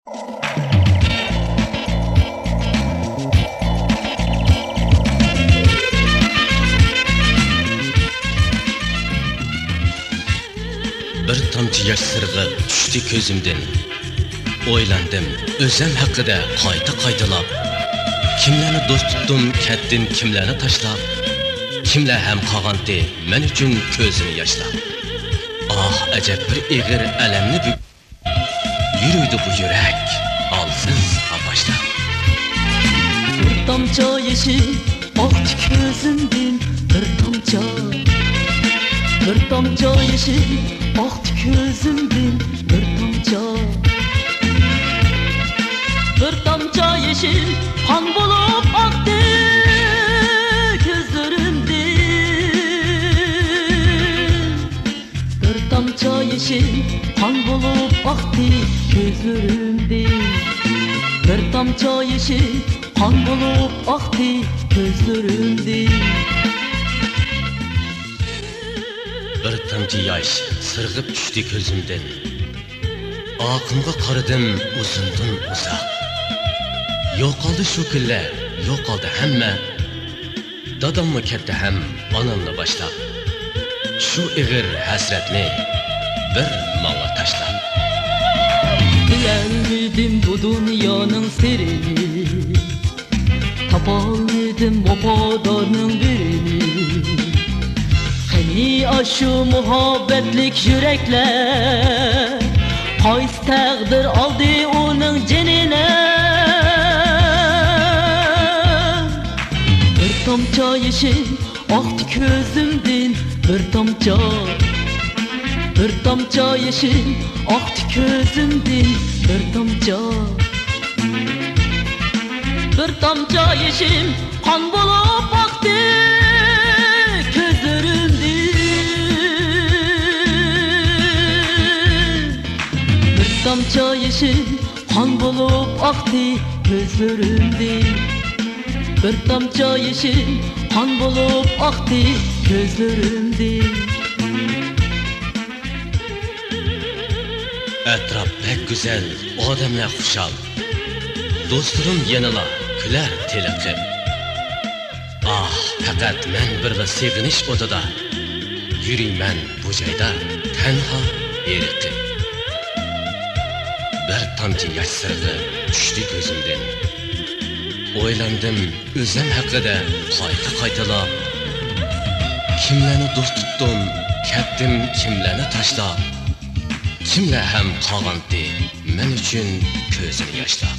Bir tomchi yosh sirg'ib tushdi ko'zimdan. O'ylandim o'zim haqida qayta-qaytalab. Kimlarni do'st tutdim, ketdim kimlarni tashlab. Kimlar ham qolgandi men uchun ko'zini yoshlab. Ah, ajab bir ig'ir alamni yürüydü bu yürek alsız başlab. Bir tomchi yeşil oqdi ko'zimdan, bir tomchi yeşil oqdi ko'zimdan, bir tomchi yeşil qon bo'lib oqdi ko'zlarimdan. Bir tomchi yeşil qon bo'lib oqdi ko'zlarimdan. Bir tomchi yeşil qon bo'lib oqdi ko'zlarimdan. Bir tomchi yosh sirg'ib tushdi ko'zimdan. Oqimga qaradim uzundan uzoq. Yo'qoldi shu kunlar, yo'qoldi hamma. Dadamni ketdi ham onamni boshlab. Shu ig'ir hasratni bir menga tashlab. Bilmedim bu dünyanın sirini, tapalmadım vafadorning birini. Qani aşu muhabbetlik yürekler, qaysi taqdir oldi uning jinini. Bir tomchi yeşil oqdi ko'zimdan, bir tomchi yeşil oqdi ko'zimdan, bir tomchi yeşil qon bo'lib oqdi ko'zlarimdan. Bir tomchi yeşil qon bo'lib oqdi ko'zlarimdan. Bir tomchi yeşil qon bo'lib oqdi ko'zlarimdan. Etraf pek güzel, odamlar xushal. Dostlarım yanıla güler teliqib. Ah, faqat men bir sevinish o'tida. Yüriyman bu joyda tenha eriqib. Bir tomchi yosh sirg'ib tushdi ko'zimdan. O'ylandim o'zim haqida qayta-qaytalab. Kimlarni do'st tutdim, ketdim kimlarni tashlab. Kimlar ham qolgandi men uchun ko'zini yoshlab.